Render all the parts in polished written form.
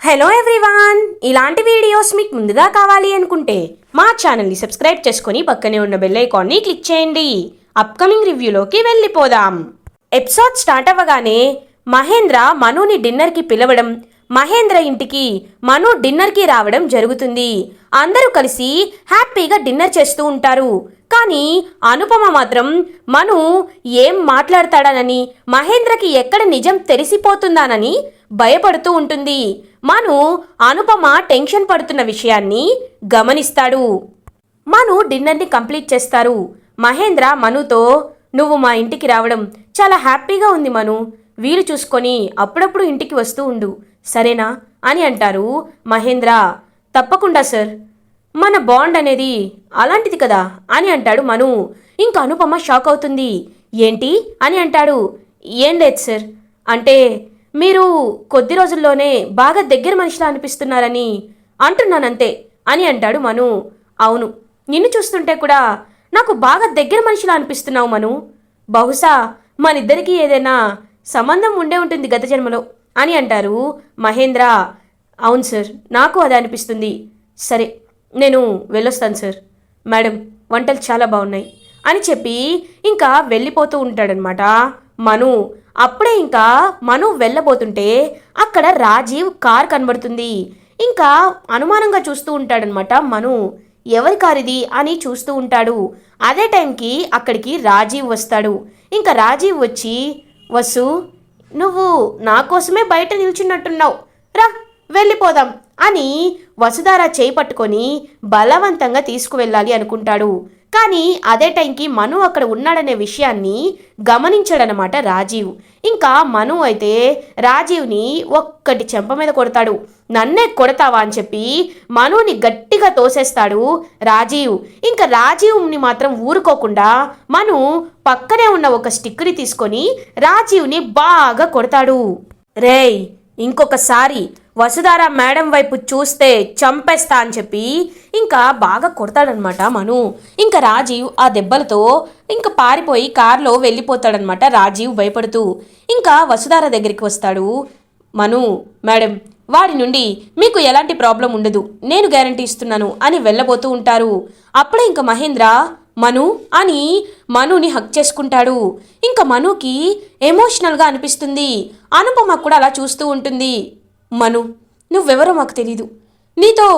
Hello everyone, ఇలాంటి videos మీకు ముందుగా కావాలి అనుకుంటే మా ఛానల్ని సబ్స్క్రైబ్ చేసుకొని పక్కనే ఉన్న బెల్ ఐకాన్ని క్లిక్ చేయండి. అప్కమింగ్ రివ్యూలోకి వెళ్ళిపోదాం. ఎపిసోడ్ స్టార్ట్ అవ్వగానే మహేంద్ర మనుని డిన్నర్కి పిలవడం, మహేంద్ర ఇంటికి మను డిన్నర్కి రావడం జరుగుతుంది. అందరూ కలిసి హ్యాపీగా డిన్నర్ చేస్తూ ఉంటారు. కానీ అనుపమ మాత్రం మను ఏం మాట్లాడతాడానని, మహేంద్రకి ఎక్కడ నిజం తెలిసిపోతుందానని భయపడుతూ ఉంటుంది. మను అనుపమ టెన్షన్ పడుతున్న విషయాన్ని గమనిస్తాడు. మను డిన్నర్ని కంప్లీట్ చేస్తారు. మహేంద్ర మనుతో, నువ్వు మా ఇంటికి రావడం చాలా హ్యాపీగా ఉంది మను, వీలు చూసుకొని అప్పుడప్పుడు ఇంటికి వస్తూ ఉండు, సరేనా అని అంటారు. మహేంద్ర, తప్పకుండా సార్, మన బాండ్ అనేది అలాంటిది కదా అని అంటాడు మను. ఇంకా అనుపమ షాక్ అవుతుంది. ఏంటి అని అంటాడు. ఏం లేదు సార్, అంటే మీరు కొద్ది రోజుల్లోనే బాగా దగ్గర మనిషిలా అనిపిస్తున్నారని అంటున్నానంతే అని అంటాడు మను. అవును, నిన్ను చూస్తుంటే కూడా నాకు బాగా దగ్గర మనిషిలా అనిపిస్తున్నావు మను, బహుశా మనిద్దరికీ ఏదైనా సంబంధం ఉండే ఉంటుంది గత జన్మలో అని అంటారు మహేంద్ర. అవును సార్, నాకు అదే అనిపిస్తుంది. సరే, నేను వెళ్ళొస్తాను సార్, మేడం వంటలు చాలా బాగున్నాయి అని చెప్పి ఇంకా వెళ్ళిపోతూ ఉంటాడనమాట మను. అప్పుడే ఇంకా మను వెళ్ళబోతుంటే అక్కడ రాజీవ్ కార్ కనబడుతుంది. ఇంకా అనుమానంగా చూస్తూ ఉంటాడనమాట మను. ఎవరి కార్ ఇది అని చూస్తూ ఉంటాడు. అదే టైంకి అక్కడికి రాజీవ్ వస్తాడు. ఇంకా రాజీవ్ వచ్చి, వసు, నువ్వు నా కోసమే బయట నిల్చున్నట్టున్నావు, రా వెళ్ళిపోదాం అని వసుధార చేయి పట్టుకొని బలవంతంగా తీసుకువెళ్ళాలి అనుకుంటాడు. కానీ అదే టైంకి మను అక్కడ ఉన్నాడనే విషయాన్ని గమనించాడనమాట రాజీవ్. ఇంకా మను అయితే రాజీవ్ని ఒక్కటి చెంప మీద కొడతాడు. నన్నే కొడతావా అని చెప్పి మనుని గట్టిగా తోసేస్తాడు రాజీవ్. ఇంకా రాజీవ్ని మాత్రం ఊరుకోకుండా మను పక్కనే ఉన్న ఒక స్టిక్ని తీసుకొని రాజీవ్ని బాగా కొడతాడు. రేయ్, ఇంకొకసారి వసుధార మేడం వైపు చూస్తే చంపేస్తా అని చెప్పి ఇంకా బాగా కొడతాడనమాట మను. ఇంకా రాజీవ్ ఆ దెబ్బలతో ఇంకా పారిపోయి కారులో వెళ్ళిపోతాడనమాట రాజీవ్ భయపడుతూ. ఇంకా వసుధార దగ్గరికి వస్తాడు. మను మేడం, వాడి నుండి మీకు ఎలాంటి ప్రాబ్లం ఉండదు, నేను గ్యారంటీ ఇస్తున్నాను అని వెళ్ళబోతూ ఉంటారు. అప్పుడే ఇంకా మహేంద్ర మను అని మనుని హక్ చేసుకుంటాడు. ఇంకా మనుకి ఎమోషనల్గా అనిపిస్తుంది. అనుపమ కూడా అలా చూస్తూ ఉంటుంది. మను, నువ్వెవరో మాకు తెలీదు, నీతో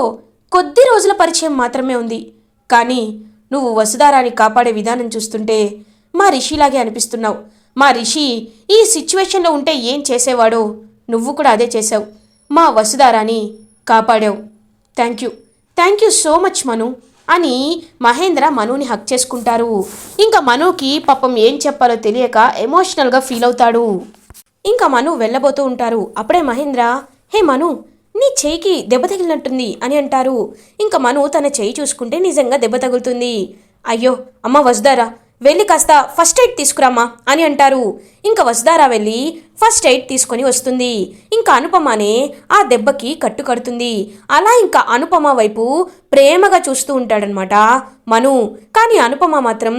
కొద్ది రోజుల పరిచయం మాత్రమే ఉంది, కానీ నువ్వు వసుధారాని కాపాడే విధానం చూస్తుంటే మా రిషిలాగే అనిపిస్తున్నావు. మా రిషి ఈ సిచ్యువేషన్లో ఉంటే ఏం చేసేవాడో నువ్వు కూడా అదే చేసావు, మా వసుధారాని కాపాడావు. థ్యాంక్ యూ సో మచ్ మను అని మహేంద్ర మనుని హక్ చేసుకుంటారు. ఇంకా మనుకి పాపం ఏం చెప్పాలో తెలియక ఎమోషనల్గా ఫీల్ అవుతాడు. ఇంకా మను వెళ్ళబోతూ ఉంటారు. అప్పుడే మహేంద్ర, హే మను, నీ చేయికి దెబ్బ తగిలినట్టుంది అని అంటారు. ఇంకా మను తన చేయి చూసుకుంటే నిజంగా దెబ్బ తగులుతుంది. అయ్యో అమ్మ వసుధారా, వెళ్ళి కాస్త ఫస్ట్ ఎయిడ్ తీసుకురామ్మా అని అంటారు. ఇంకా వసుధారా వెళ్ళి ఫస్ట్ ఎయిడ్ తీసుకొని వస్తుంది. ఇంకా అనుపమనే ఆ దెబ్బకి కట్టు కడుతుంది. అలా ఇంకా అనుపమ వైపు ప్రేమగా చూస్తూ ఉంటాడనమాట మను. కానీ అనుపమ మాత్రం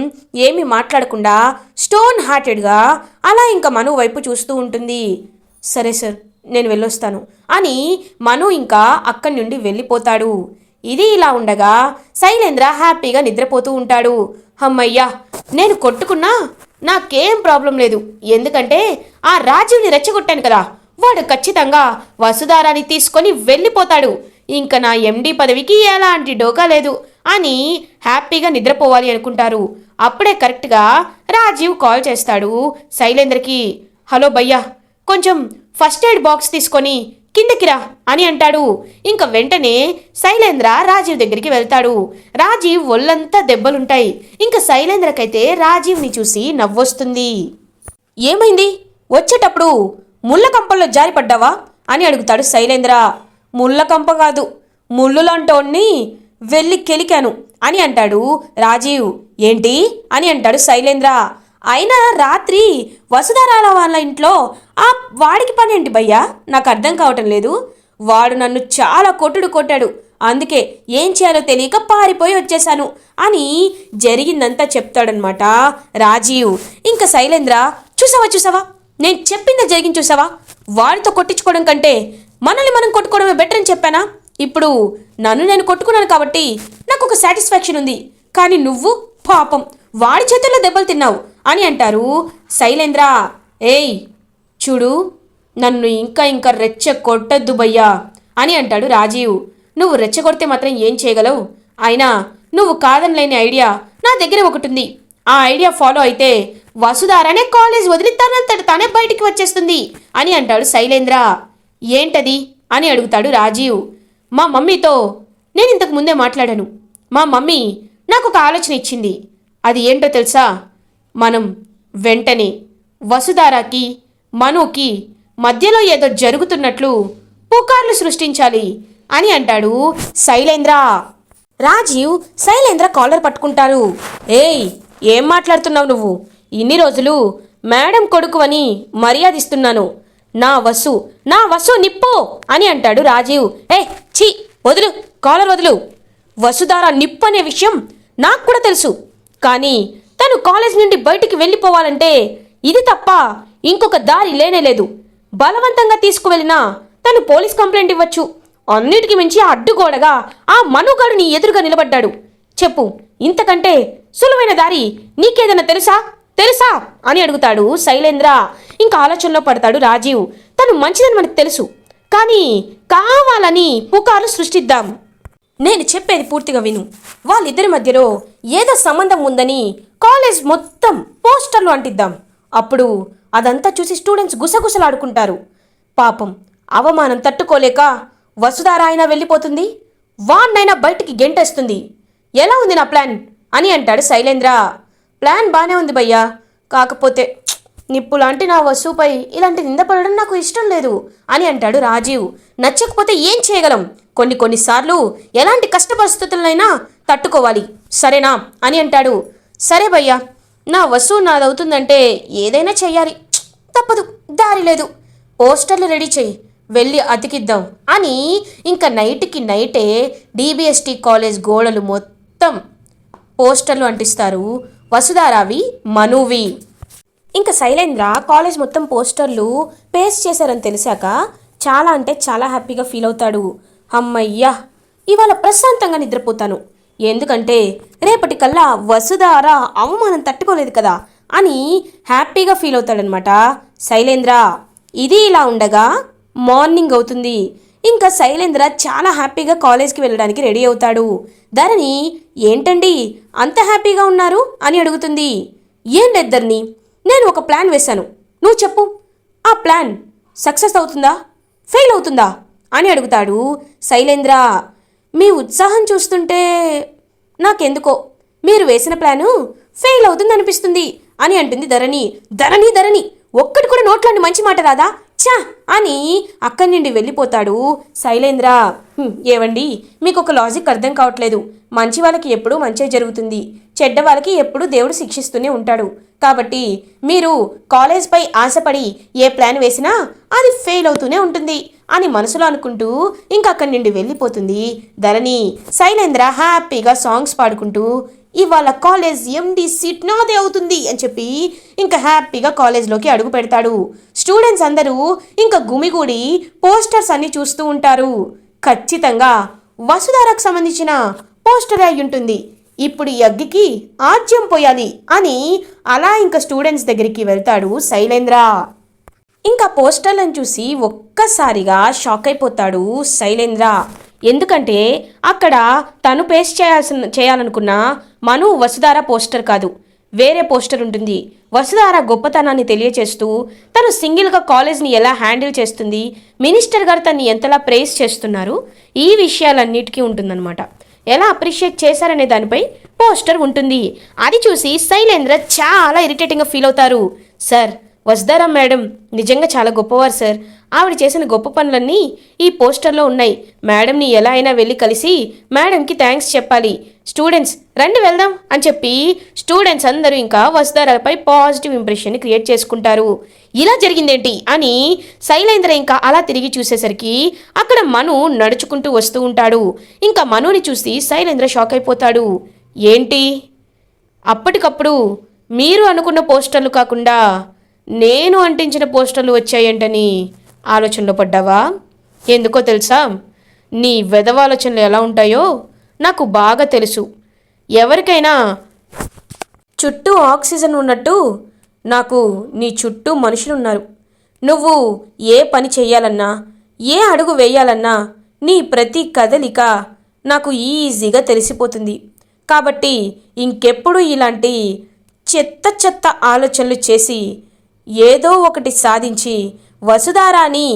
ఏమీ మాట్లాడకుండా స్టోన్ హార్టెడ్గా అలా ఇంకా మను వైపు చూస్తూ ఉంటుంది. సరే సార్, నేను వెళ్ళొస్తాను అని మను ఇంకా అక్కడి నుండి వెళ్ళిపోతాడు. ఇది ఇలా ఉండగా శైలేంద్ర హ్యాపీగా నిద్రపోతూ ఉంటాడు. అమ్మయ్యా, నేను కొట్టుకున్నా నాకేం ప్రాబ్లం లేదు, ఎందుకంటే ఆ రాజీవ్ని రెచ్చగొట్టాను కదా, వాడు ఖచ్చితంగా వసుధారాని తీసుకొని వెళ్ళిపోతాడు, ఇంకా నా ఎండి పదవికి ఎలాంటి డోకా లేదు అని హ్యాపీగా నిద్రపోవాలి అనుకుంటారు. అప్పుడే కరెక్ట్గా రాజీవ్ కాల్ చేస్తాడు శైలేంద్రకి. హలో భయ్యా, కొంచెం ఫస్ట్ ఎయిడ్ బాక్స్ తీసుకొని కిందకి రా అని అంటాడు. ఇంకా వెంటనే శైలేంద్ర రాజీవ్ దగ్గరికి వెళ్తాడు. రాజీవ్ ఒళ్ళంతా దెబ్బలుంటాయి. ఇంకా శైలేంద్రకైతే రాజీవ్ని చూసి నవ్వొస్తుంది. ఏమైంది, వచ్చేటప్పుడు ముళ్ళ కంపల్లో జారిపడ్డావా అని అడుగుతాడు శైలేంద్ర. ముళ్ళ కంప కాదు, ముళ్ళులాంటోన్ని వెళ్ళి కెలికాను అని అంటాడు రాజీవ్. ఏంటి అని అంటాడు శైలేంద్ర. అయినా రాత్రి వసుధారాల వాళ్ళ ఇంట్లో ఆ వాడికి పని ఏంటి భయ్యా, నాకు అర్థం కావటం లేదు. వాడు నన్ను చాలా కొట్టాడు, అందుకే ఏం చేయాలో తెలియక పారిపోయి వచ్చేశాను అని జరిగిందంతా చెప్తాడనమాట రాజీవ్. ఇంకా శైలేంద్ర, చూసావా నేను చెప్పిందే జరిగింది చూసావా, వాడితో కొట్టించుకోవడం కంటే మనల్ని మనం కొట్టుకోవడమే బెటర్ అని చెప్పానా? ఇప్పుడు నన్ను నేను కొట్టుకున్నాను కాబట్టి నాకు ఒక సాటిస్ఫాక్షన్ ఉంది. కానీ నువ్వు పాపం వాడి చేతుల్లో దెబ్బలు తిన్నావు అని అంటారు శైలేంద్ర. ఏయ్ చూడు, నన్ను ఇంకా రెచ్చ కొట్టద్దు భయ్యా అని అంటాడు రాజీవ్. నువ్వు రెచ్చగొడితే మాత్రం ఏం చేయగలవు? అయినా నువ్వు కాదనలేని ఐడియా నా దగ్గర ఒకటి ఉంది. ఆ ఐడియా ఫాలో అయితే వసుధారానే కాలేజ్ వదిలి తనంతట తానే బయటికి వచ్చేస్తుంది అని అంటాడు శైలేంద్ర. ఏంటది అని అడుగుతాడు రాజీవ్. మా మమ్మీతో నేను ఇంతకు ముందే మాట్లాడాను. మా మమ్మీ నాకు ఒక ఆలోచన ఇచ్చింది. అది ఏంటో తెలుసా? మనం వెంటనే వసుధారాకి మనుకి మధ్యలో ఏదో జరుగుతున్నట్లు పుకార్లు సృష్టించాలి అని అంటాడు శైలేంద్ర. రాజీవ్ శైలేంద్ర కాలర్ పట్టుకుంటారు. ఏయ్ ఏం మాట్లాడుతున్నావు నువ్వు? ఇన్ని రోజులు మేడం కొడుకు అని మర్యాదిస్తున్నాను. నా వసు నిప్పు అని అంటాడు రాజీవ్. ఛీ వదులు, కాలర్ వదులు. వసుధార నిప్పు అనే విషయం నాకు కూడా తెలుసు. కానీ తను కాలేజ్ నుండి బయటికి వెళ్ళిపోవాలంటే ఇది తప్ప ఇంకొక దారి లేనేలేదు. బలవంతంగా తీసుకువెళ్ళినా తను పోలీస్ కంప్లైంట్ ఇవ్వచ్చు. అన్నిటికీ మించి అడ్డుగోడగా ఆ మనుగాడు నీ ఎదురుగా నిలబడ్డాడు. చెప్పు, ఇంతకంటే సులువైన దారి నీకేదన్నా తెలుసా అని అడుగుతాడు శైలేంద్ర. ఇంకా ఆలోచనలో పడతాడు రాజీవ్. తను మంచిదని మనకు తెలుసు, కానీ కావాలని పుకార్లు సృష్టిద్దాం. నేను చెప్పేది పూర్తిగా విను. వాళ్ళిద్దరి మధ్యలో ఏదో సంబంధం ఉందని కాలేజ్ మొత్తం పోస్టర్లు అంటిద్దాం. అప్పుడు అదంతా చూసి స్టూడెంట్స్ గుసగుసలాడుకుంటారు. పాపం అవమానం తట్టుకోలేక వసుధార అయినా వెళ్ళిపోతుంది, వాన్నైనా బయటికి గెంటేస్తుంది. ఎలా ఉంది నా ప్లాన్ అని అంటాడు శైలేంద్ర. ప్లాన్ బాగానే ఉంది భయ్యా, కాకపోతే నిప్పు లాంటి నా వస్తువుపై ఇలాంటి నిందపడడం నాకు ఇష్టం లేదు అని అంటాడు రాజీవ్. నచ్చకపోతే ఏం చేయగలం? కొన్నిసార్లు ఎలాంటి కష్ట పరిస్థితులనైనా తట్టుకోవాలి, సరేనా అని అంటాడు. సరే భయ్యా, నా వస్తువు నాదవుతుందంటే ఏదైనా చెయ్యాలి, తప్పదు, దారి లేదు. పోస్టర్లు రెడీ చెయ్యి, వెళ్ళి అతికిద్దాం అని ఇంకా నైట్కి నైటే DBST కాలేజ్ గోడలు మొత్తం పోస్టర్లు అంటిస్తారు. వసుధారావి, మనువి. ఇంకా శైలేంద్ర కాలేజ్ మొత్తం పోస్టర్లు పేస్ట్ చేశారని తెలిసాక చాలా అంటే చాలా హ్యాపీగా ఫీల్ అవుతాడు. అమ్మయ్యా, ఇవాళ ప్రశాంతంగా నిద్రపోతాను, ఎందుకంటే రేపటికల్లా వసుధార అవమానం తట్టుకోలేదు కదా అని హ్యాపీగా ఫీల్ అవుతాడనమాట శైలేంద్ర. ఇది ఇలా ఉండగా మార్నింగ్ అవుతుంది. ఇంకా శైలేంద్ర చాలా హ్యాపీగా కాలేజ్కి వెళ్ళడానికి రెడీ అవుతాడు. ధరణి, ఏంటండి అంత హ్యాపీగా ఉన్నారు అని అడుగుతుంది. ఏం లేదు ధరణి, నేను ఒక ప్లాన్ వేశాను, నువ్వు చెప్పు, ఆ ప్లాన్ సక్సెస్ అవుతుందా ఫెయిల్ అవుతుందా అని అడుగుతాడు శైలేంద్ర. మీ ఉత్సాహం చూస్తుంటే నాకెందుకో మీరు వేసిన ప్లాను ఫెయిల్ అవుతుంది అనిపిస్తుంది అని అంటుంది ధరణి. ధరణి ఒక్కటి కూడా నోట్లాంటి మంచి మాట రాదా? చా అని అక్కడి నుండి వెళ్ళిపోతాడు శైలేంద్ర. ఏవండి, మీకు ఒక లాజిక్ అర్థం కావట్లేదు. మంచి వాళ్ళకి ఎప్పుడూ మంచి జరుగుతుంది, చెడ్డ వాళ్ళకి ఎప్పుడూ దేవుడు శిక్షిస్తూనే ఉంటాడు. కాబట్టి మీరు కాలేజ్పై ఆశపడి ఏ ప్లాన్ వేసినా అది ఫెయిల్ అవుతూనే ఉంటుంది అని మనసులో అనుకుంటూ ఇంకా అక్కడి నుండి వెళ్ళిపోతుంది ధరణి. శైలేంద్ర హ్యాపీగా సాంగ్స్ పాడుకుంటూ ఇవాళ కాలేజ్ MD సీట్ నాదే అవుతుంది అని చెప్పి ఇంకా హ్యాపీగా కాలేజ్లోకి అడుగు పెడతాడు. స్టూడెంట్స్ అందరూ ఇంకా గుమిగూడి పోస్టర్స్ అన్ని చూస్తూ ఉంటారు. ఖచ్చితంగా వసుధారకు సంబంధించిన పోస్టర్ అయి ఉంటుంది. ఇప్పుడు ఈ అగ్గికి ఆజ్యం పోయాలి అని అలా ఇంకా స్టూడెంట్స్ దగ్గరికి వెళ్తాడు శైలేంద్ర. ఇంకా పోస్టర్లను చూసి ఒక్కసారిగా షాక్ అయిపోతాడు శైలేంద్ర. ఎందుకంటే అక్కడ తను పేస్ట్ చేయాలనుకున్న మను వసుధార పోస్టర్ కాదు, వేరే పోస్టర్ ఉంటుంది. వసుధార గొప్పతనాన్ని తెలియచేస్తూ తను సింగిల్గా కాలేజ్ని ఎలా హ్యాండిల్ చేస్తుంది, మినిస్టర్ గారు తన్ని ఎంతలా ప్రేస్ చేస్తున్నారు, ఈ విషయాలన్నిటికీ ఉంటుందన్నమాట. ఎలా అప్రిషియేట్ చేశారనే దానిపై పోస్టర్ ఉంటుంది. అది చూసి శైలేంద్ర చాలా ఇరిటేటింగ్గా ఫీల్ అవుతారు. సార్, వసుధార మేడం నిజంగా చాలా గొప్పవారు సార్. ఆవిడ చేసిన గొప్ప పనులన్నీ ఈ పోస్టర్లో ఉన్నాయి. మేడంని ఎలా అయినా వెళ్ళి కలిసి మేడంకి థ్యాంక్స్ చెప్పాలి. స్టూడెంట్స్ రండి వెళ్దాం అని చెప్పి స్టూడెంట్స్ అందరూ ఇంకా వసుధారపై పాజిటివ్ ఇంప్రెషన్ని క్రియేట్ చేసుకుంటారు. ఇలా జరిగిందేంటి అని శైలేంద్ర ఇంకా అలా తిరిగి చూసేసరికి అక్కడ మను నడుచుకుంటూ వస్తూ ఉంటాడు. ఇంకా మనుని చూసి శైలేంద్ర షాక్ అయిపోతాడు. ఏంటి, అప్పటికప్పుడు మీరు అనుకున్న పోస్టర్లు కాకుండా నేను అంటించిన పోస్టర్లు వచ్చాయంటని ఆలోచనలో పడ్డావా? ఎందుకో తెలుసా, నీ వెధవాలోచనలు ఎలా ఉంటాయో నాకు బాగా తెలుసు. ఎవరికైనా చుట్టూ ఆక్సిజన్ ఉన్నట్టు నాకు నీ చుట్టూ మనుషులున్నారు. నువ్వు ఏ పని చెయ్యాలన్నా, ఏ అడుగు వేయాలన్నా నీ ప్రతి కదలిక నాకు ఈజీగా తెలిసిపోతుంది. కాబట్టి ఇంకెప్పుడు ఇలాంటి చెత్త చెత్త ఆలోచనలు చేసి ఏదో ఒకటి సాధించి వసుధారాని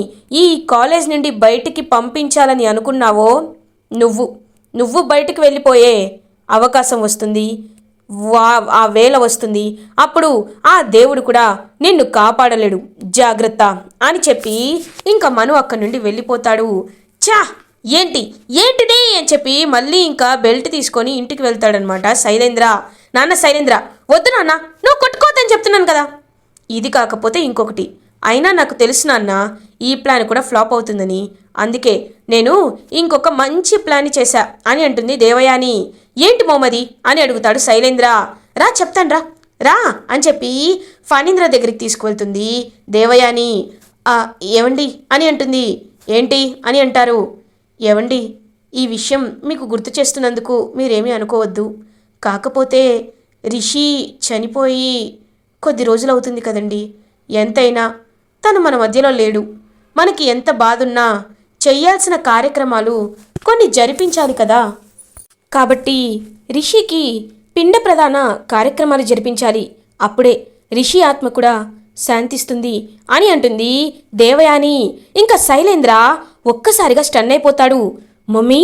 ఈ కాలేజ్ నుండి బయటికి పంపించాలని అనుకున్నావో నువ్వు బయటికి వెళ్ళిపోయే అవకాశం వస్తుంది, ఆ వేళ వస్తుంది. అప్పుడు ఆ దేవుడు కూడా నిన్ను కాపాడలేడు, జాగ్రత్త అని చెప్పి ఇంకా మను అక్కడి నుండి వెళ్ళిపోతాడు. చా ఏంటిది అని చెప్పి మళ్ళీ ఇంకా బెల్ట్ తీసుకొని ఇంటికి వెళ్తాడనమాట శైలేంద్ర. నాన్న శైలేంద్ర, వద్దు నాన్న, నువ్వు కొట్టుకోవద్దని చెప్తున్నాను కదా. ఇది కాకపోతే ఇంకొకటి, అయినా నాకు తెలుసు నాన్న ఈ ప్లాన్ కూడా ఫ్లాప్ అవుతుందని, అందుకే నేను ఇంకొక మంచి ప్లాన్ చేశా అని అంటుంది దేవయాని. ఏంటి మోమది అని అడుగుతాడు శైలేంద్ర. రా చెప్తాను రా అని చెప్పి ఫణీంద్ర దగ్గరికి తీసుకువెళ్తుంది దేవయాని. ఏవండి అని అంటుంది. ఏంటి అని అంటారు. ఏవండి, ఈ విషయం మీకు గుర్తు చేస్తున్నందుకు మీరేమీ అనుకోవద్దు. కాకపోతే రిషి చనిపోయి కొద్ది రోజులు అవుతుంది కదండి. ఎంతైనా తను మన మధ్యలో లేడు. మనకి ఎంత బాధున్నా చెయ్యాల్సిన కార్యక్రమాలు కొన్ని జరిపించాలి కదా. కాబట్టి రిషికి పిండ ప్రధాన కార్యక్రమాలు జరిపించాలి. అప్పుడే రిషి ఆత్మ కూడా శాంతిస్తుంది అని అంటుంది దేవయాని. ఇంకా శైలేంద్ర ఒక్కసారిగా స్టన్ అయిపోతాడు. మమ్మీ,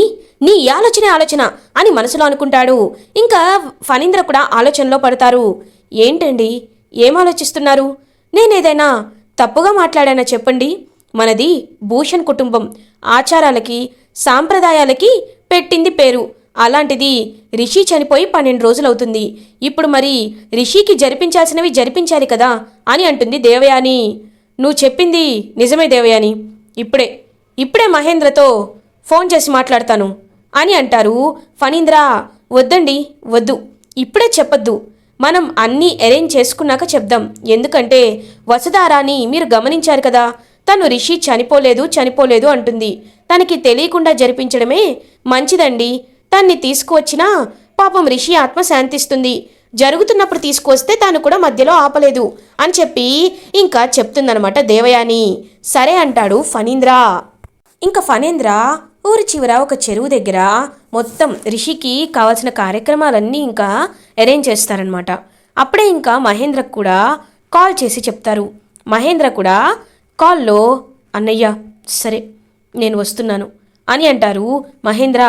నీ ఆలోచన అని మనసులో అనుకుంటాడు. ఇంకా ఫణీంద్ర కూడా ఆలోచనలో పడతారు. ఏంటండి, ఏం ఆలోచిస్తున్నారు? నేనేదైనా తప్పుగా మాట్లాడానా చెప్పండి. మనది భూషణ్ కుటుంబం, ఆచారాలకి సాంప్రదాయాలకి పెట్టింది పేరు. అలాంటిది రిషి చనిపోయి 12 రోజులవుతుంది. ఇప్పుడు మరి రిషికి జరిపించాల్సినవి జరిపించాలి కదా అని అంటుంది దేవయాని. నువ్వు చెప్పింది నిజమే దేవయాని. ఇప్పుడే మహేంద్రతో ఫోన్ చేసి మాట్లాడతాను అని అంటారు ఫణీంద్ర. వద్దండి, వద్దు, ఇప్పుడే చెప్పొద్దు. మనం అన్నీ అరేంజ్ చేసుకున్నాక చెప్దాం. ఎందుకంటే వసుధారాని మీరు గమనించారు కదా, తను రిషి చనిపోలేదు అంటుంది. తనకి తెలియకుండా జరిపించడమే మంచిదండి. తన్ని తీసుకువచ్చినా పాపం రిషి ఆత్మ శాంతిస్తుంది. జరుగుతున్నప్పుడు తీసుకువస్తే తాను కూడా మధ్యలో ఆపలేదు అని చెప్పి ఇంకా చెప్తుందనమాట దేవయాని. సరే అంటాడు ఫణీంద్ర. ఇంకా ఫణీంద్ర ఊరి చివర ఒక చెరువు దగ్గర మొత్తం రిషికి కావాల్సిన కార్యక్రమాలన్నీ ఇంకా అరేంజ్ చేస్తారనమాట. అప్పుడే ఇంకా మహేంద్రకు కూడా కాల్ చేసి చెప్తారు. మహేంద్ర కూడా కాల్లో, అన్నయ్య సరే నేను వస్తున్నాను అని అంటారు మహేంద్ర.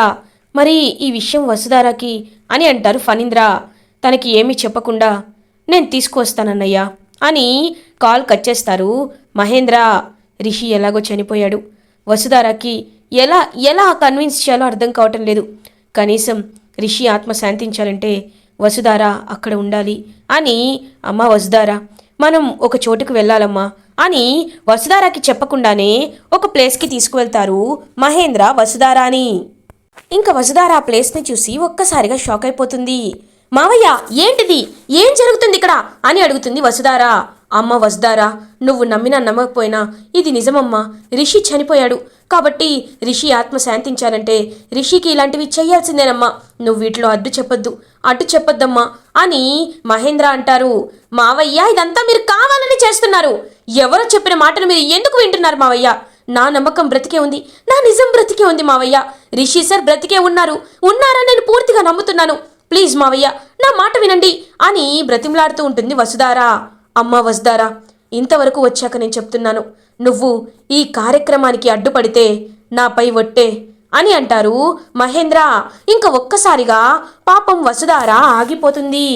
మరి ఈ విషయం వసుధారాకి అని అంటారు ఫణీంద్ర. తనకి ఏమీ చెప్పకుండా నేను తీసుకువస్తానన్నయ్య అని కాల్ కట్ చేస్తారు మహేంద్ర. రిషి ఎలాగో చనిపోయాడు. వసుధారాకి ఎలా కన్విన్స్ చేయాలో అర్థం కావటం లేదు. కనీసం రిషి ఆత్మ శాంతించాలంటే వసుధార అక్కడ ఉండాలి అని. అమ్మ వసుధారా, మనం ఒక చోటుకు వెళ్ళాలమ్మా అని వసుధారాకి చెప్పకుండానే ఒక ప్లేస్కి తీసుకువెళ్తారు మహేంద్ర వసుధారాని. ఇంకా వసుధార ఆ ప్లేస్ని చూసి ఒక్కసారిగా షాక్ అయిపోతుంది. మావయ్య, ఏంటిది, ఏం జరుగుతుంది ఇక్కడ అని అడుగుతుంది వసుధార. అమ్మ వసుధారా, నువ్వు నమ్మినా నమ్మకపోయినా ఇది నిజమమ్మా. రిషి చనిపోయాడు. కాబట్టి రిషి ఆత్మ శాంతించాలంటే రిషికి ఇలాంటివి చెయ్యాల్సిందేనమ్మా. నువ్వు వీటిలో అడ్డు చెప్పొద్దమ్మా అని మహేంద్ర అంటారు. మావయ్య, ఇదంతా మీరు కావాలని చేస్తున్నారు. ఎవరో చెప్పిన మాటలు మీరు ఎందుకు వింటున్నారు మావయ్య? నా నమ్మకం బ్రతికే ఉంది, నా నిజం బ్రతికే ఉంది మావయ్య. రిషి సార్ బ్రతికే ఉన్నారా నేను పూర్తిగా నమ్ముతున్నాను. ప్లీజ్ మావయ్య, నా మాట వినండి అని బ్రతిమలాడుతూ ఉంటుంది వసుధార. అమ్మ వసుధార, ఇంతవరకు వచ్చాక నేను చెప్తున్నాను, నువ్వు ఈ కార్యక్రమానికి అడ్డుపడితే నాపై ఒట్టే అని అంటారు మహేంద్ర. ఇంకా ఒక్కసారిగా పాపం వసుధార ఆగిపోతుంది.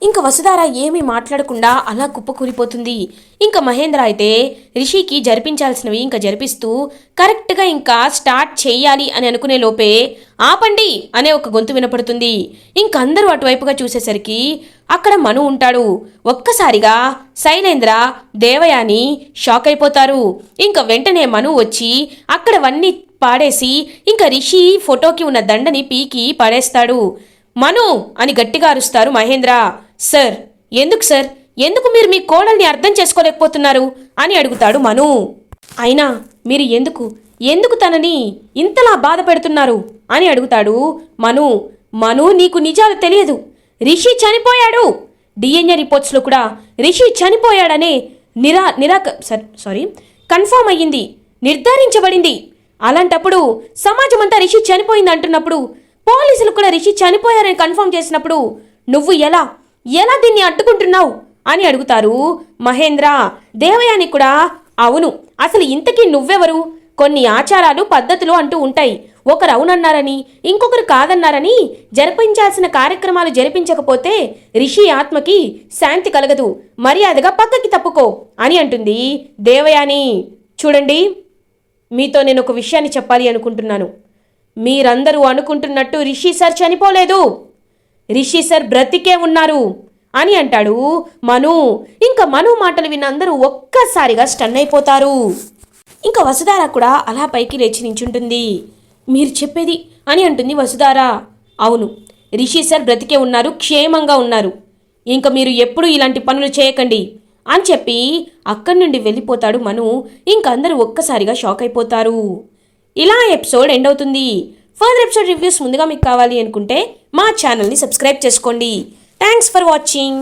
ఇంకా వసుధార ఏమీ మాట్లాడకుండా అలా కుప్పకూలిపోతుంది. ఇంకా మహేంద్ర అయితే రిషికి జరిపించాల్సినవి ఇంకా జరిపిస్తూ కరెక్ట్గా ఇంకా స్టార్ట్ చేయాలి అని అనుకునే లోపే ఆపండి అనే ఒక గొంతు వినపడుతుంది. ఇంకందరూ అటువైపుగా చూసేసరికి అక్కడ మను ఉంటాడు. ఒక్కసారిగా శైలేంద్ర, దేవయాని షాక్ అయిపోతారు. ఇంకా వెంటనే మను వచ్చి అక్కడవన్నీ పాడేసి ఇంకా రిషి ఫోటోకి ఉన్న దండని పీకి పడేస్తాడు. మను అని గట్టిగా అరుస్తారు మహేంద్ర. సార్, ఎందుకు మీరు మీ కోడల్ని అర్థం చేసుకోలేకపోతున్నారు అని అడుగుతాడు మను. అయినా మీరు ఎందుకు ఎందుకు తనని ఇంతలా బాధ పెడుతున్నారు అని అడుగుతాడు మను. మను, నీకు నిజాలు తెలియదు. రిషి చనిపోయాడు. డిఎన్ఏ రిపోర్ట్స్లో కూడా రిషి చనిపోయాడనే కన్ఫర్మ్ అయ్యింది, నిర్ధారించబడింది. అలాంటప్పుడు సమాజం అంతా రిషి చనిపోయింది అంటున్నప్పుడు, పోలీసులు కూడా రిషి చనిపోయారని కన్ఫర్మ్ చేసినప్పుడు నువ్వు ఎలా దీన్ని అడ్డుకుంటున్నావు అని అడుగుతారు మహేంద్ర. దేవయాని కూడా, అవును, అసలు ఇంతకీ నువ్వెవరు? కొన్ని ఆచారాలు పద్ధతులు అంటూ ఉంటాయి. ఒకరు అవునన్నారని ఇంకొకరు కాదన్నారని జరిపించాల్సిన కార్యక్రమాలు జరిపించకపోతే రిషి ఆత్మకి శాంతి కలగదు. మర్యాదగా పక్కకి తప్పుకో అని అంటుంది దేవయాని. చూడండి, మీతో నేను ఒక విషయాన్ని చెప్పాలి అనుకుంటున్నాను. మీరందరూ అనుకుంటున్నట్టు రిషి సార్ చనిపోలేదు. రిషి సార్ బ్రతికే ఉన్నారు అని అంటాడు మను. ఇంకా మను మాటలు విన్న అందరూ ఒక్కసారిగా స్టన్ అయిపోతారు. ఇంకా వసుధార కూడా అలా పైకి లేచి నించుంటుంది. మీరు చెప్పేది అని అంటుంది వసుధార. అవును, రిషి సార్ బ్రతికే ఉన్నారు, క్షేమంగా ఉన్నారు. ఇంకా మీరు ఎప్పుడూ ఇలాంటి పనులు చేయకండి అని చెప్పి అక్కడి నుండి వెళ్ళిపోతాడు మను. ఇంకా అందరూ ఒక్కసారిగా షాక్ అయిపోతారు. ఇలా ఎపిసోడ్ ఎండ్ అవుతుంది. ఫర్దర్ ఎపిసోడ్ రివ్యూస్ ముందుగా మీకు కావాలి అనుకుంటే మా ఛానల్ని సబ్స్క్రైబ్ చేసుకోండి. Thanks for watching.